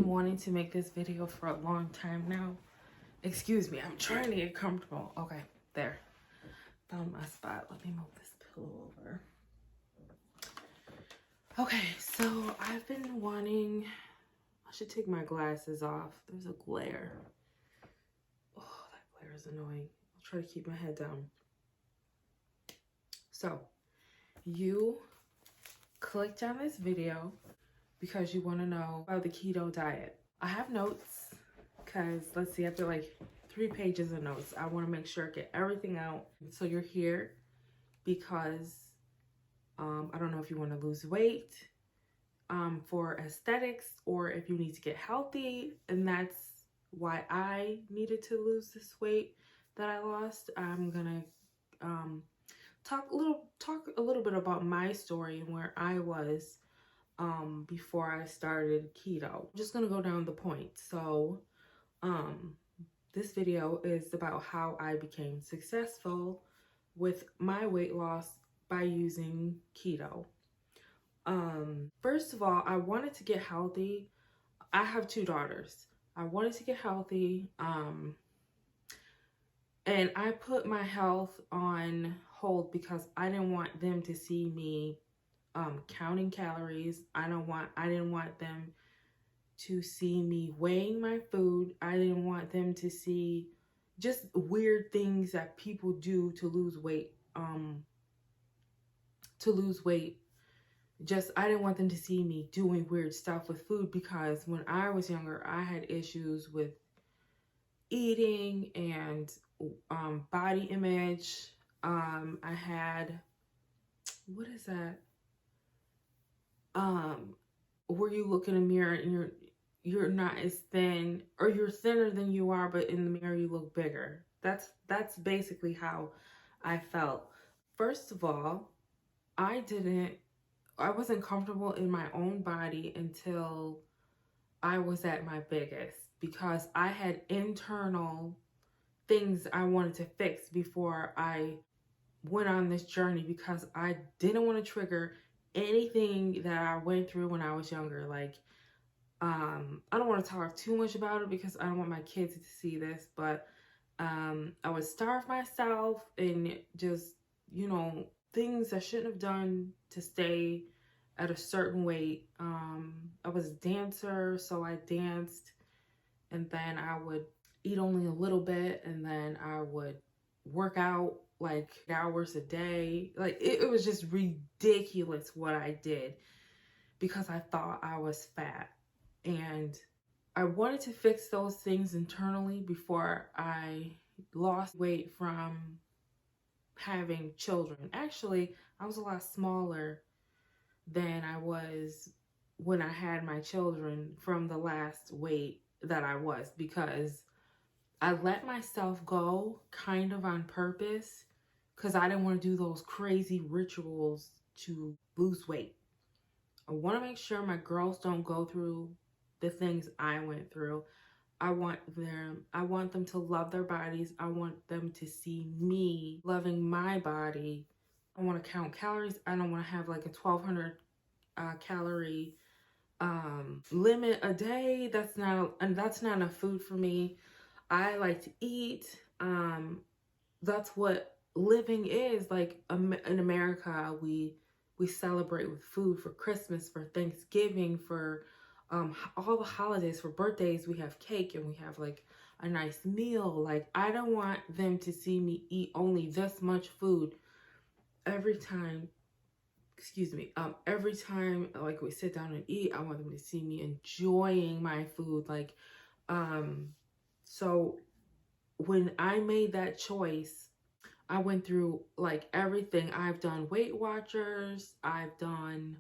wanting to make this video for a long time now. Excuse me, I'm trying to get comfortable. Okay, there. Found my spot. Let me move this pillow over. Okay, so I've been wanting... I should take my glasses off. There's a glare. Oh, that glare is annoying. I'll try to keep my head down. So, you clicked on this video because you want to know about the keto diet. I have notes because, let's see, after like 3 pages of notes, I want to make sure I get everything out. So you're here because I don't know if you want to lose weight for aesthetics or if you need to get healthy, and that's why I needed to lose this weight that I lost. I'm gonna talk a little bit about my story and where I was before I started keto. I'm just gonna go down the points. So this video is about how I became successful with my weight loss by using keto. First of all, I wanted to get healthy. I have 2 daughters. I wanted to get healthy, and I put my health on hold because I didn't want them to see me counting calories. I didn't want them to see me weighing my food. I didn't want them to see just weird things that people do to lose weight. I didn't want them to see me doing weird stuff with food, because when I was younger, I had issues with eating and body image. I had, what is that? Where you look in a mirror and you're not as thin, or you're thinner than you are, but in the mirror you look bigger. That's basically how I felt. First of all, I wasn't comfortable in my own body until I was at my biggest, because I had internal things I wanted to fix before I went on this journey, because I didn't want to trigger anything that I went through when I was younger. Like, I don't want to talk too much about it because I don't want my kids to see this, but I would starve myself and just, things I shouldn't have done to stay at a certain weight. I was a dancer, so I danced, and then I would eat only a little bit, and then I would work out like hours a day. Like, it was just ridiculous what I did because I thought I was fat. And I wanted to fix those things internally before I lost weight from having children. Actually, I was a lot smaller than I was when I had my children from the last weight that I was, because I let myself go kind of on purpose because I didn't want to do those crazy rituals to lose weight. I want to make sure my girls don't go through the things I went through. I want them to love their bodies. I want them to see me loving my body. I want to count calories. I don't want to have like a 1,200 calorie limit a day. That's not enough food for me. I like to eat. That's what living is. Like, in America, we celebrate with food for Christmas, for Thanksgiving, for all the holidays, for birthdays. We have cake and we have like a nice meal. Like, I don't want them to see me eat only this much food every time. Every time like we sit down and eat, I want them to see me enjoying my food. Like, so when I made that choice, I went through like everything. I've done Weight Watchers, I've done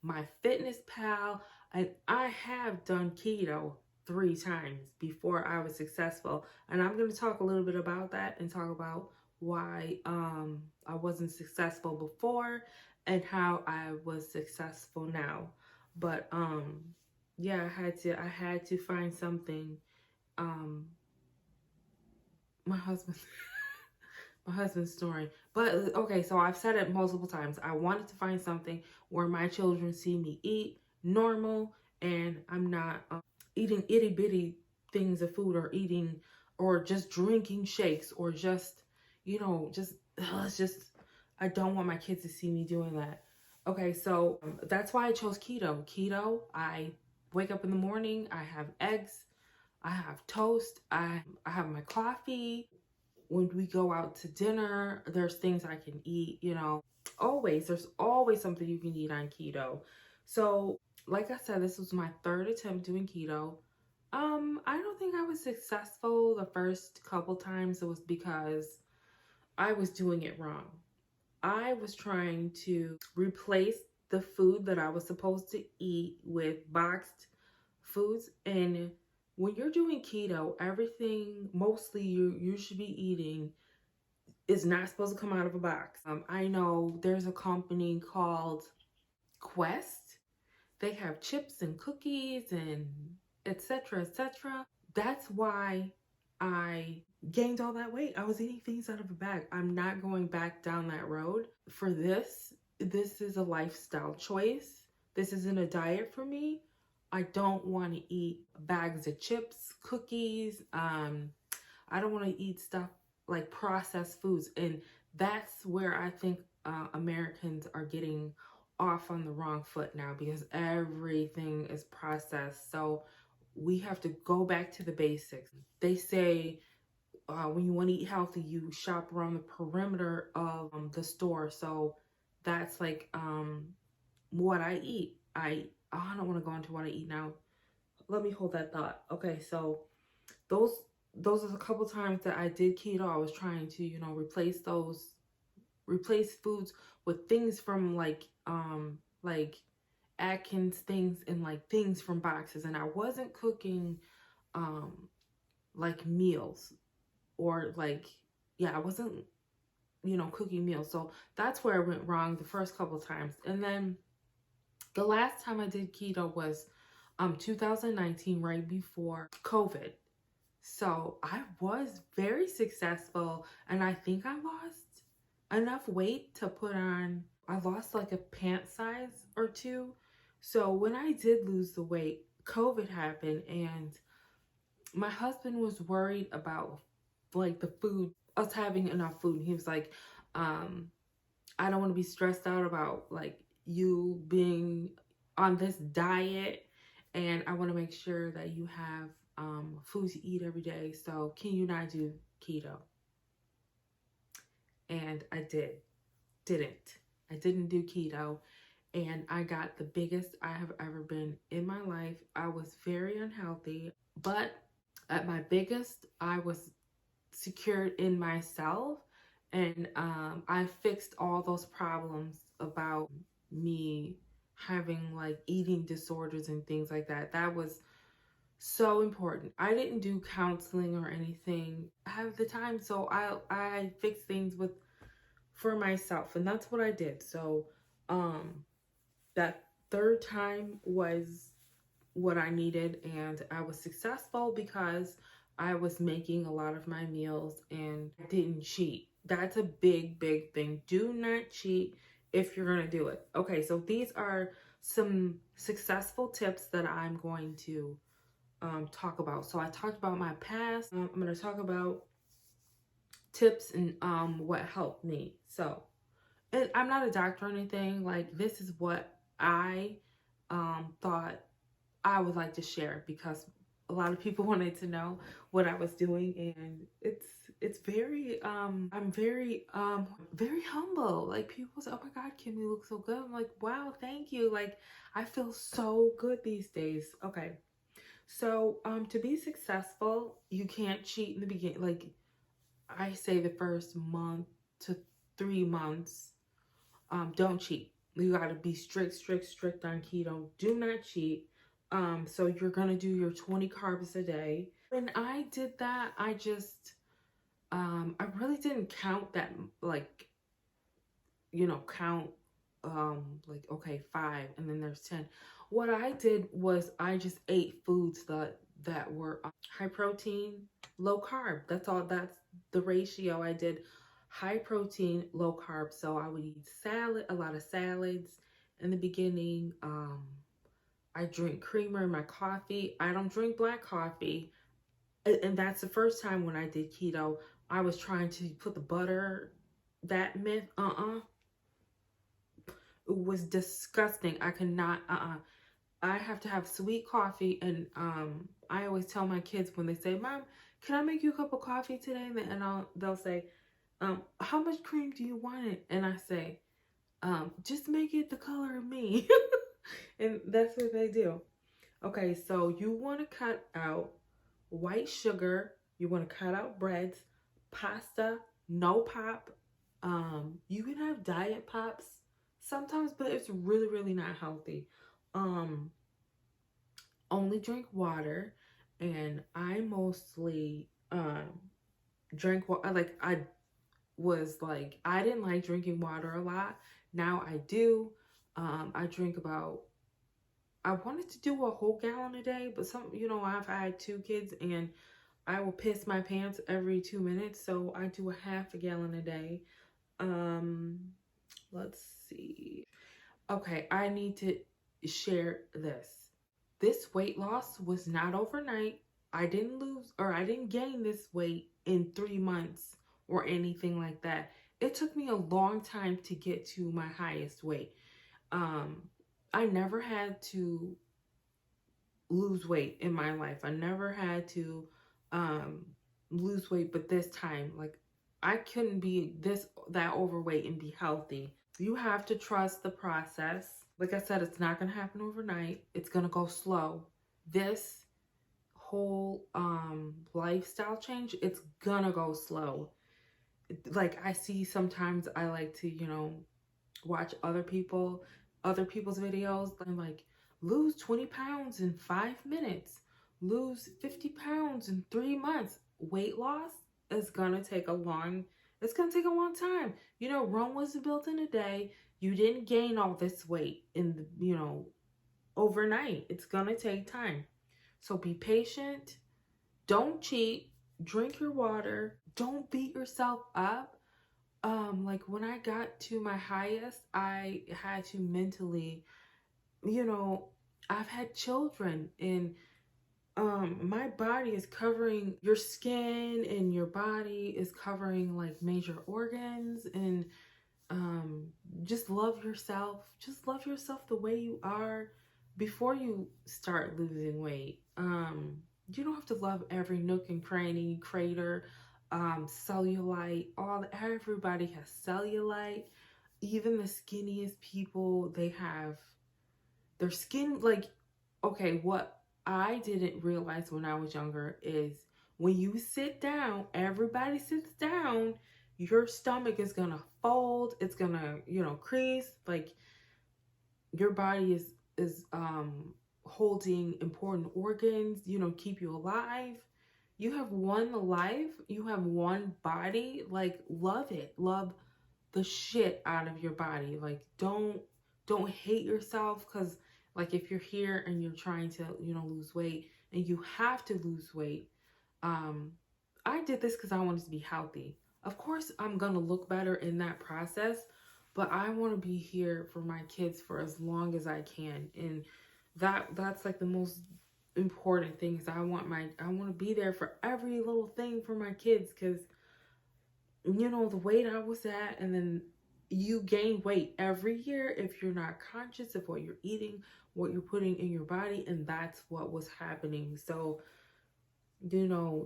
my Fitness Pal, and I have done keto 3 times before I was successful. And I'm going to talk a little bit about that and talk about why I wasn't successful before and how I was successful now. But yeah, I had to find something. My husband's story. But okay, so I've said it multiple times. I wanted to find something where my children see me eat normal and I'm not eating itty bitty things of food, or eating, or just drinking shakes, or just, just, it's just, I don't want my kids to see me doing that. Okay, so that's why I chose keto. Keto, I wake up in the morning, I have eggs, I have toast, I have my coffee. When we go out to dinner, there's things I can eat, there's always something you can eat on keto. So, like I said, this was my third attempt doing keto. I don't think I was successful the first couple times. It was because I was doing it wrong. I was trying to replace the food that I was supposed to eat with boxed foods. And when you're doing keto, everything mostly you should be eating is not supposed to come out of a box. I know there's a company called Quest. They have chips and cookies and etc. etc. That's why I gained all that weight. I was eating things out of a bag. I'm not going back down that road. For this is a lifestyle choice. This isn't a diet for me. I don't want to eat bags of chips, cookies. I don't want to eat stuff like processed foods. And that's where I think Americans are getting off on the wrong foot now, because everything is processed. So we have to go back to the basics. They say when you want to eat healthy, you shop around the perimeter of the store. So that's like what I eat. I don't want to go into what I eat now. Let me hold that thought. Okay, so those those are a couple times that I did keto. I was trying to, replace foods with things from like Atkins things, and like things from boxes, and I wasn't cooking like meals, or like, yeah, I wasn't, cooking meals. So that's where I went wrong the first couple times. And then the last time I did keto was 2019, right before COVID. So I was very successful, and I think I lost enough weight to put on, I lost like a pant size or two. So when I did lose the weight, COVID happened, and my husband was worried about like the food, us having enough food. He was like, I don't want to be stressed out about like you being on this diet, and I want to make sure that you have food to eat every day. So can you not do keto? And I didn't. I didn't do keto, and I got the biggest I have ever been in my life. I was very unhealthy, but at my biggest, I was secured in myself, and I fixed all those problems about me having like eating disorders and things like that. That was so important. I didn't do counseling or anything. I have the time, so I fixed things for myself, and that's what I did. So that third time was what I needed, and I was successful because I was making a lot of my meals and didn't cheat. That's a big thing. Do not cheat if you're going to do it. Okay, so these are some successful tips that I'm going to talk about. So I talked about my past. I'm going to talk about tips and what helped me. So, and I'm not a doctor or anything. Like, this is what I thought I would like to share, because a lot of people wanted to know what I was doing, and it's very I'm very humble. Like, people say, "Oh my God, Kim, you look so good." I'm like, "Wow, thank you." Like, I feel so good these days. Okay. So, to be successful, you can't cheat in the beginning. Like, I say the first month to 3 months, don't cheat. You got to be strict on keto. Do not cheat. So you're gonna do your 20 carbs a day. When I did that, I just, I really didn't count that, like, count, like, okay, 5, and then there's 10. What I did was I just ate foods that were high protein, low carb. That's the ratio I did. High protein, low carb. So I would eat a lot of salads in the beginning. I drink creamer in my coffee. I don't drink black coffee. And that's the first time when I did keto, I was trying to put the butter, that myth, it was disgusting. I could not, I have to have sweet coffee. And I always tell my kids when they say, Mom, can I make you a cup of coffee today? And they'll say, how much cream do you want it? And I say, just make it the color of me. And that's what they do. Okay, so you want to cut out white sugar. You want to cut out breads, pasta, no pop. You can have diet pops sometimes, but it's really, really not healthy. Um, Only drink water, and I mostly drink water. Like I didn't like drinking water a lot. Now I do. I drink about, I wanted to do a whole gallon a day, but I've had 2 kids and I will piss my pants every 2 minutes, so I do a half a gallon a day. Um, let's see. Okay, I need to share this. This weight loss was not overnight. I didn't gain this weight in 3 months or anything like that. It took me a long time to get to my highest weight. Um, I never had to lose weight in my life. I never had to um, lose weight, but this time, like, I couldn't be that overweight and be healthy. You have to trust the process. Like I said, it's not gonna happen overnight. It's gonna go slow. This whole lifestyle change, it's gonna go slow. Like, I see sometimes I like to, watch other people's videos and like lose 20 pounds in 5 minutes, lose 50 pounds in 3 months. Weight loss is gonna take a long it's gonna take a long time. Rome wasn't built in a day. You didn't gain all this weight overnight. It's gonna take time. So be patient, don't cheat, drink your water, don't beat yourself up. Like, when I got to my highest, I had to mentally, you know, I've had children, and my body is covering your skin, and your body is covering like major organs. And um just love yourself. Just love yourself the way you are before you start losing weight. You don't have to love every nook and cranny, crater, cellulite. Everybody has cellulite. Even the skinniest people, they have their skin. Like, okay, what I didn't realize when I was younger is when you sit down, everybody sits down, your stomach is gonna fold, it's gonna, crease. Like, your body is holding important organs, keep you alive. You have one life, you have one body. Like, love it. Love the shit out of your body. Like, don't hate yourself, because like, if you're here and you're trying to, lose weight, and you have to lose weight. um I did this because I wanted to be healthy. Of course, I'm gonna look better in that process, but I want to be here for my kids for as long as I can. And that's like the most important thing, is I want to be there for every little thing for my kids. Because the weight I was at, and then you gain weight every year if you're not conscious of what you're eating, what you're putting in your body. And that's what was happening. So,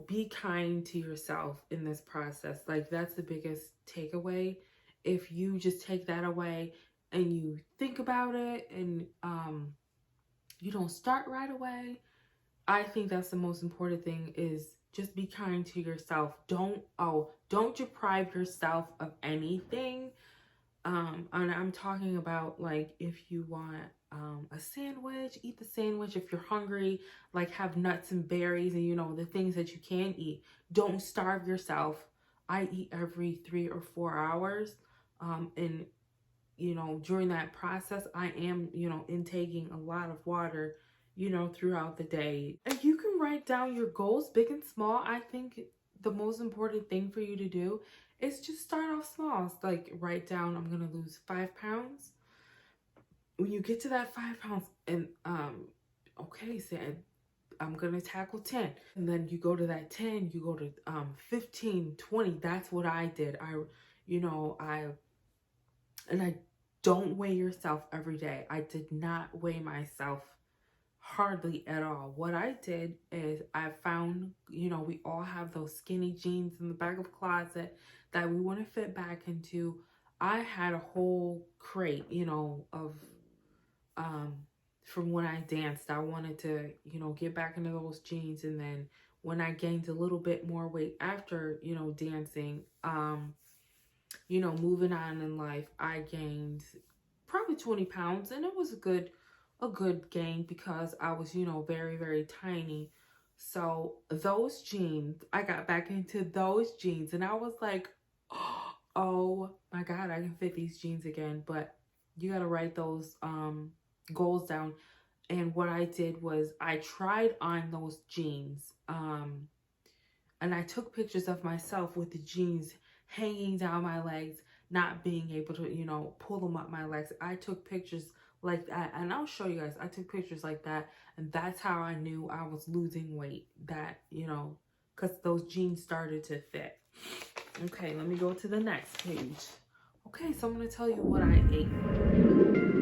be kind to yourself in this process. Like, that's the biggest takeaway. If you just take that away and you think about it, and you don't start right away, I think that's the most important thing, is just be kind to yourself. Don't deprive yourself of anything. And I'm talking about, like, if you want a sandwich, eat the sandwich. If you're hungry, like, have nuts and berries, and the things that you can eat. Don't starve yourself. I eat every 3 or 4 hours. And during that process, I am, intaking a lot of water, throughout the day. And you can write down your goals, big and small. I think the most important thing for you to do is just start off small. It's like, write down, I'm gonna lose 5 pounds. When you get to that 5 pounds, and okay, said I'm gonna tackle 10. And then you go to that 10, you go to 15, 20. That's what I did. You know, and I don't weigh yourself every day. I did not weigh myself hardly at all. What I did is I found, you know, we all have those skinny jeans in the back of the closet that we want to fit back into. I had a whole crate, you know, of um from when I danced. I wanted to, you know, get back into those jeans, and then when I gained a little bit more weight after, you know, dancing, you know, moving on in life, I gained probably 20 pounds, and it was a good gain because I was, you know, very, very tiny. So those jeans, I got back into those jeans, and I was like, oh my God, I can fit these jeans again. But you got to write those goals down. And what I did was I tried on those jeans. And I took pictures of myself with the jeans hanging down my legs, not being able to, you know, pull them up my legs. I took pictures like that, and I'll show you guys. I took pictures like that, and that's how I knew I was losing weight. That, you know, because those jeans started to fit. Okay, let me go to the next page. Okay, so I'm going to tell you what I ate.